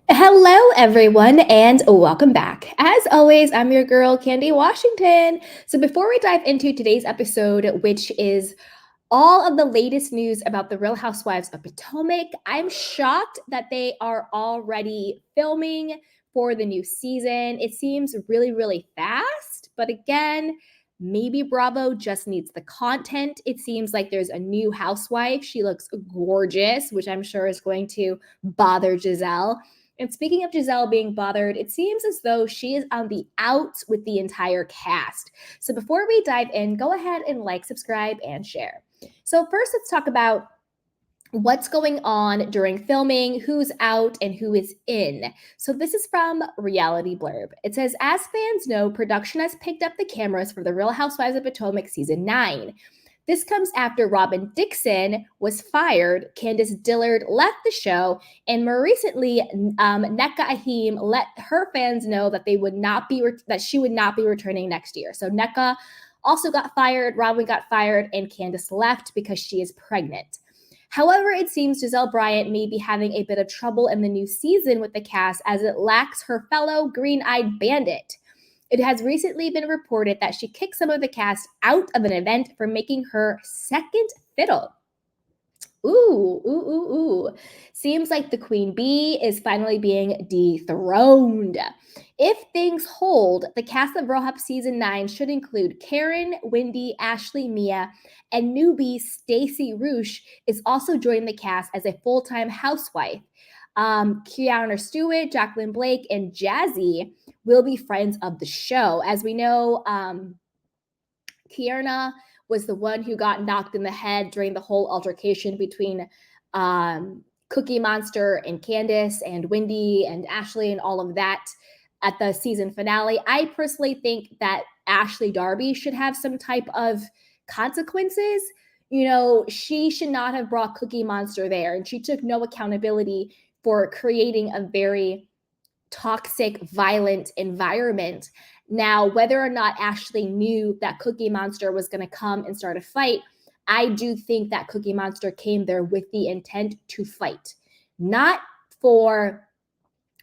Hello, everyone, and welcome back. As always, I'm your girl, Candy Washington. So, before we dive into today's episode, which is all of the latest news about the Real Housewives of Potomac, I'm shocked that they are already filming for the new season. It seems really, really fast, but again, maybe Bravo just needs the content. It seems like there's a new housewife. She looks gorgeous, which I'm sure is going to bother Gizelle. And speaking of Gizelle being bothered, it seems as though she is on the outs with the entire cast. So before we dive in, go ahead and like, subscribe, and share. So first, let's talk about what's going on during filming, who's out, and who is in. So this is from Reality Blurb. It says, as fans know, production has picked up the cameras for The Real Housewives of Potomac Season 9. This comes after Robin Dixon was fired, Candace Dillard left the show, and more recently, Nneka Ahim let her fans know that that she would not be returning next year. So Nneka also got fired, Robin got fired, and Candace left because she is pregnant. However, it seems Gizelle Bryant may be having a bit of trouble in the new season with the cast as it lacks her fellow green-eyed bandit. It has recently been reported that she kicked some of the cast out of an event for making her second fiddle. Ooh, ooh, ooh, ooh. Seems like the Queen Bee is finally being dethroned. If things hold, the cast of Real Housewives Season 9 should include Karen, Wendy, Ashley, Mia, and newbie Stacey Rusch is also joining the cast as a full-time housewife. Kiana Stewart, Jacqueline Blake, and Jazzy will be friends of the show. As we know, Kiana was the one who got knocked in the head during the whole altercation between Cookie Monster and Candace and Wendy and Ashley and all of that at the season finale. I personally think that Ashley Darby should have some type of consequences. You know, she should not have brought Cookie Monster there, and she took no accountability for creating a very toxic, violent environment. Now, whether or not Ashley knew that Cookie Monster was going to come and start a fight, I do think that Cookie Monster came there with the intent to fight, not for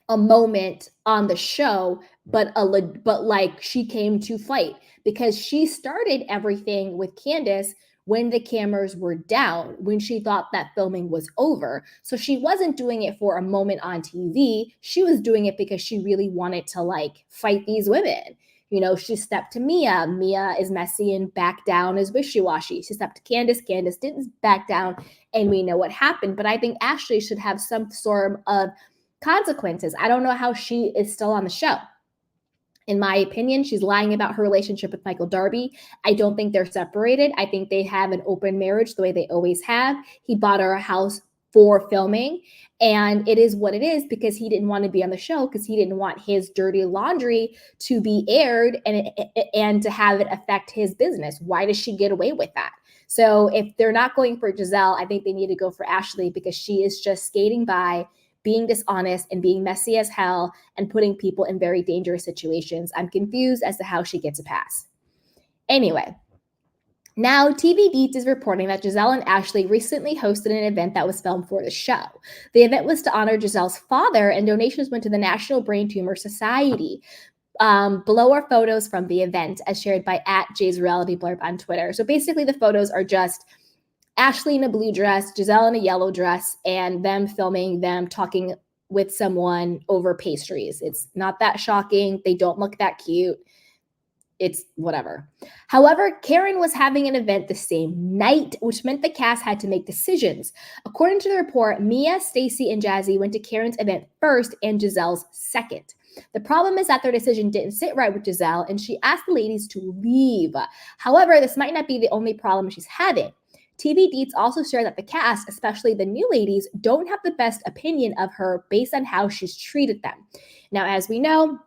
a moment on the show, but like she came to fight because she started everything with Candace when the cameras were down, when she thought that filming was over. So she wasn't doing it for a moment on TV. She was doing it because she really wanted to like fight these women. You know, she stepped to Mia. Mia is messy and back down is wishy-washy. She stepped to Candace. Candace didn't back down, and we know what happened. But I think Ashley should have some sort of consequences. I don't know how she is still on the show. In my opinion, she's lying about her relationship with Michael Darby. I don't think they're separated. I think they have an open marriage the way they always have. He bought her a house for filming, and it is what it is because he didn't want to be on the show because he didn't want his dirty laundry to be aired and to have it affect his business. Why does she get away with that? So if they're not going for Gizelle, I think they need to go for Ashley because she is just skating by, being dishonest and being messy as hell and putting people in very dangerous situations. I'm confused as to how she gets a pass. Anyway, now TV Beats is reporting that Gizelle and Ashley recently hosted an event that was filmed for the show. The event was to honor Gizelle's father, and donations went to the National Brain Tumor Society. Below are photos from the event as shared by @Jay's Reality Blurb on Twitter. So basically the photos are just Ashley in a blue dress, Gizelle in a yellow dress, and them filming them talking with someone over pastries. It's not that shocking. They don't look that cute. It's whatever. However, Karen was having an event the same night, which meant the cast had to make decisions. According to the report, Mia, Stacey, and Jazzy went to Karen's event first and Gizelle's second. The problem is that their decision didn't sit right with Gizelle, and she asked the ladies to leave. However, this might not be the only problem she's having. TV Deets also share that the cast, especially the new ladies, don't have the best opinion of her based on how she's treated them. Now, as we know,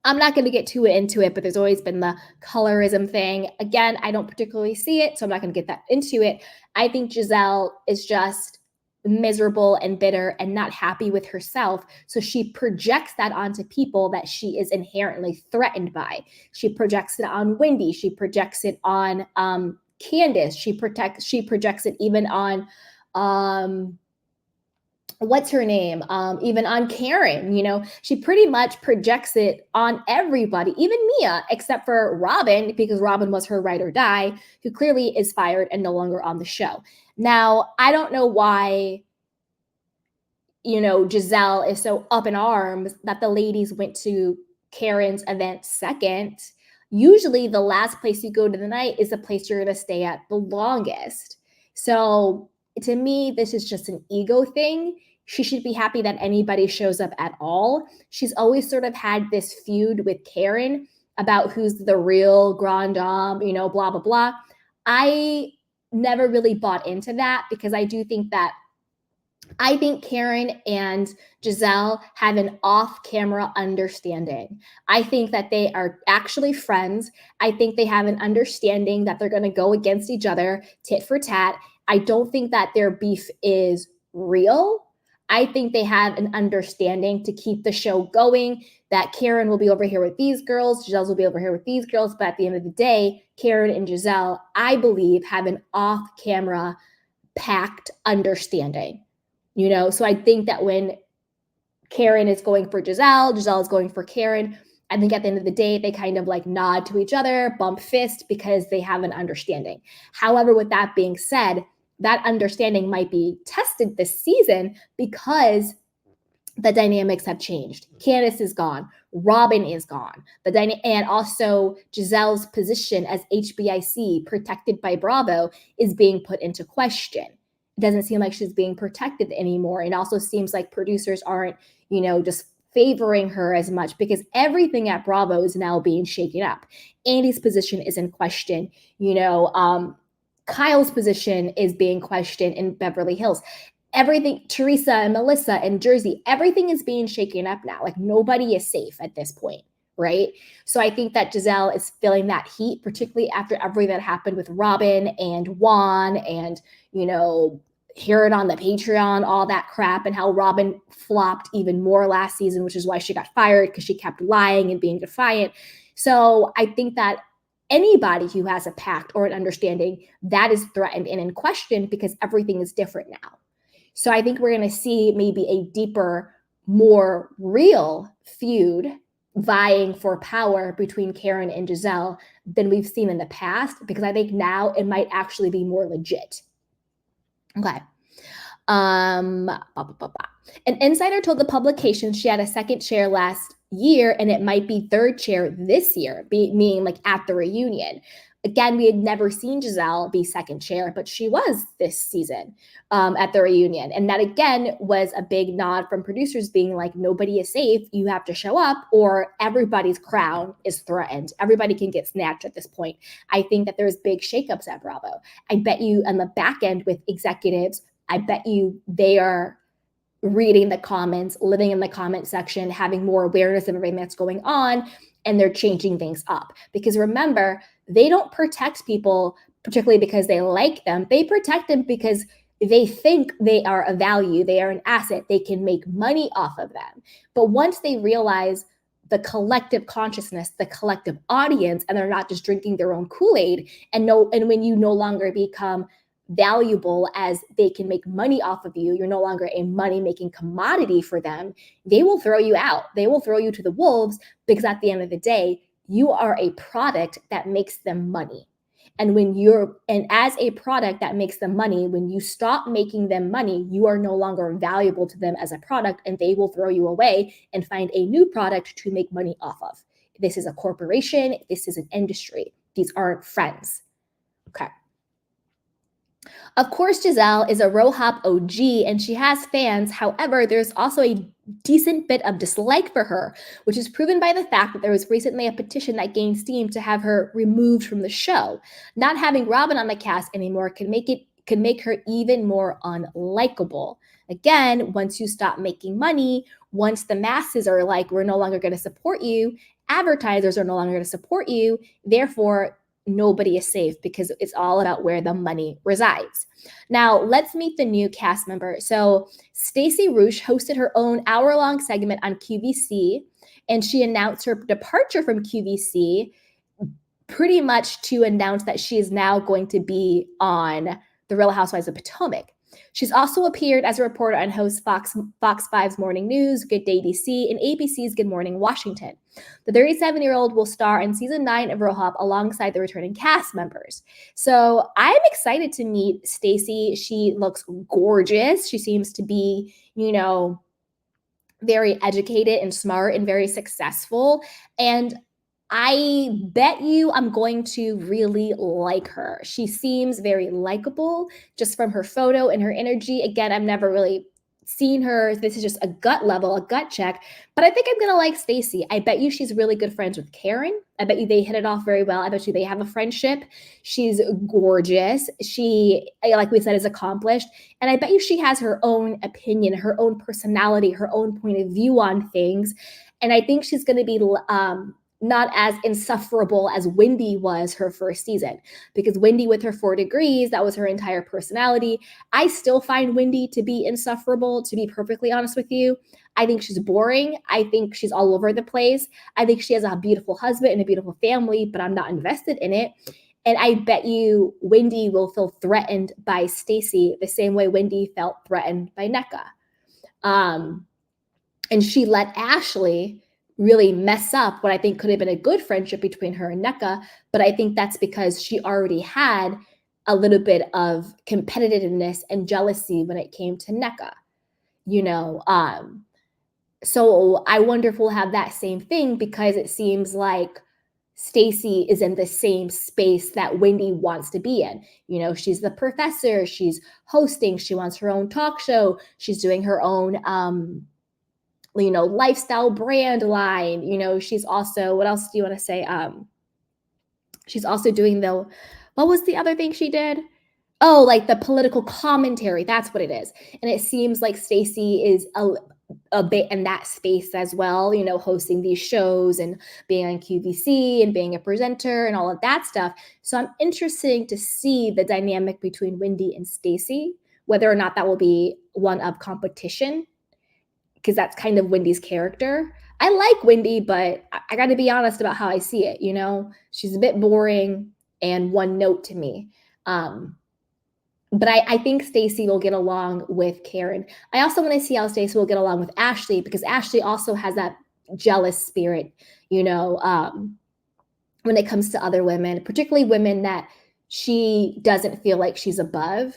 I'm not going to get too into it, but there's always been the colorism thing. Again, I don't particularly see it, so I'm not going to get that into it. I think Gizelle is just miserable and bitter and not happy with herself. So she projects that onto people that she is inherently threatened by. She projects it on Wendy. She projects it on Candace. She projects it even on what's her name? Even on Karen, she pretty much projects it on everybody, even Mia, except for Robin, because Robin was her ride or die, who clearly is fired and no longer on the show. Now, I don't know why, Gizelle is so up in arms that the ladies went to Karen's event second. Usually, the last place you go to the night is the place you're going to stay at the longest. So, to me, this is just an ego thing. She should be happy that anybody shows up at all. She's always sort of had this feud with Karen about who's the real grand dame, blah, blah, blah. I never really bought into that because I think Karen and Gizelle have an off-camera understanding. I think that they are actually friends. I think they have an understanding that they're going to go against each other, tit for tat. I don't think that their beef is real. I think they have an understanding to keep the show going, that Karen will be over here with these girls, Gizelle will be over here with these girls, but at the end of the day, Karen and Gizelle, I believe, have an off-camera pact understanding. So I think that when Karen is going for Gizelle is going for Karen, I think at the end of the day, they kind of like nod to each other, bump fist, because they have an understanding. However, with that being said, that understanding might be tested this season because the dynamics have changed. Candace is gone. Robin is gone. And also Gizelle's position as HBIC, protected by Bravo, is being put into question. It doesn't seem like she's being protected anymore. It also seems like producers aren't, just favoring her as much because everything at Bravo is now being shaken up. Andy's position is in question. Kyle's position is being questioned in Beverly Hills. Everything, Teresa and Melissa and Jersey, everything is being shaken up now. Like nobody is safe at this point, right? So I think that Gizelle is feeling that heat, particularly after everything that happened with Robin and Juan and, hear it on the Patreon, all that crap, and how Robin flopped even more last season, which is why she got fired because she kept lying and being defiant. So I think that anybody who has a pact or an understanding, that is threatened and in question because everything is different now. So I think we're going to see maybe a deeper, more real feud vying for power between Karen and Gizelle than we've seen in the past, because I think now it might actually be more legit. Okay. An insider told the publication she had a second chair last year and it might be third chair this year, meaning like at the reunion. Again, we had never seen Gizelle be second chair, but she was this season at the reunion. And that, again, was a big nod from producers being like, nobody is safe. You have to show up or everybody's crown is threatened. Everybody can get snatched at this point. I think that there's big shakeups at Bravo. I bet you on the back end with executives, I bet you they are reading the comments, living in the comment section, having more awareness of everything that's going on, and they're changing things up. Because remember, they don't protect people particularly because they like them. They protect them because they think they are a value, they are an asset, they can make money off of them. But once they realize the collective consciousness, the collective audience, and they're not just drinking their own Kool-Aid, and when you no longer become valuable as they can make money off of you, you're no longer a money-making commodity for them, they will throw you out. They will throw you to the wolves because at the end of the day, you are a product that makes them money. And as a product that makes them money, when you stop making them money, you are no longer valuable to them as a product, and they will throw you away and find a new product to make money off of. This is a corporation. This is an industry. These aren't friends. Okay. Of course, Gizelle is a RoHop OG and she has fans. However, there's also a decent bit of dislike for her, which is proven by the fact that there was recently a petition that gained steam to have her removed from the show. Not having Robin on the cast anymore can make her even more unlikable. Again, once you stop making money, once the masses are like, we're no longer going to support you, advertisers are no longer going to support you, therefore nobody is safe because it's all about where the money resides. Now, let's meet the new cast member. So Stacey Rusch hosted her own hour-long segment on QVC, and she announced her departure from QVC pretty much to announce that she is now going to be on The Real Housewives of Potomac. She's also appeared as a reporter on host Fox 5's Morning News, Good Day DC, and ABC's Good Morning Washington. The 37-year-old will star in season 9 of Real Hop alongside the returning cast members. So I'm excited to meet Stacey. She looks gorgeous. She seems to be, very educated and smart and very successful. And I bet you I'm going to really like her. She seems very likable just from her photo and her energy. Again, I've never really seen her. This is just a gut level, a gut check. But I think I'm going to like Stacey. I bet you she's really good friends with Karen. I bet you they hit it off very well. I bet you they have a friendship. She's gorgeous. She, like we said, is accomplished. And I bet you she has her own opinion, her own personality, her own point of view on things. And I think she's going to be not as insufferable as Wendy was her first season, because Wendy with her 4 degrees, that was her entire personality. I still find Wendy to be insufferable, to be perfectly honest with you. I think she's boring. I think she's all over the place. I think she has a beautiful husband and a beautiful family, but I'm not invested in it. And I bet you Wendy will feel threatened by Stacey the same way Wendy felt threatened by Nneka. And she let Ashley really mess up what I think could have been a good friendship between her and Nneka. But I think that's because she already had a little bit of competitiveness and jealousy when it came to Nneka, So I wonder if we'll have that same thing, because it seems like Stacey is in the same space that Wendy wants to be in. She's the professor, she's hosting, she wants her own talk show, she's doing her own lifestyle brand line. She's also, what else do you want to say? She's also doing what was the other thing she did? Oh, like the political commentary. That's what it is. And it seems like Stacey is a bit in that space as well, hosting these shows and being on QVC and being a presenter and all of that stuff. So I'm interested to see the dynamic between Wendy and Stacey, whether or not that will be one of competition, because that's kind of Wendy's character. I like Wendy, but I got to be honest about how I see it. She's a bit boring and one note to me. But I think Stacey will get along with Karen. I also want to see how Stacey will get along with Ashley, because Ashley also has that jealous spirit, when it comes to other women, particularly women that she doesn't feel like she's above.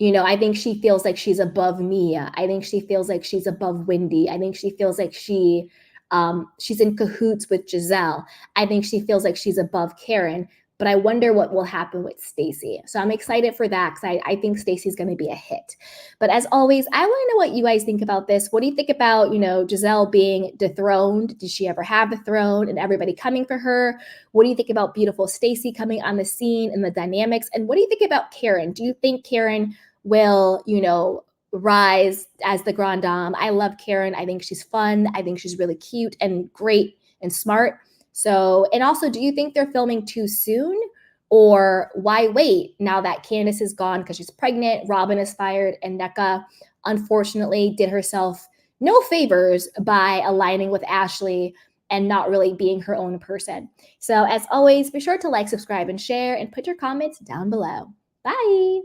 I think she feels like she's above Mia. I think she feels like she's above Wendy. I think she feels like she's in cahoots with Gizelle. I think she feels like she's above Karen. But I wonder what will happen with Stacey. So I'm excited for that, because I think Stacey's going to be a hit. But as always, I want to know what you guys think about this. What do you think about, Gizelle being dethroned? Did she ever have the throne and everybody coming for her? What do you think about beautiful Stacey coming on the scene and the dynamics? And what do you think about Karen? Do you think Karen will, rise as the Grand Dame? I love Karen. I think she's fun. I think she's really cute and great and smart. So, and also, do you think they're filming too soon, or why wait now that Candace is gone because she's pregnant, Robin is fired, and Nneka, unfortunately, did herself no favors by aligning with Ashley and not really being her own person. So as always, be sure to like, subscribe, and share, and put your comments down below. Bye.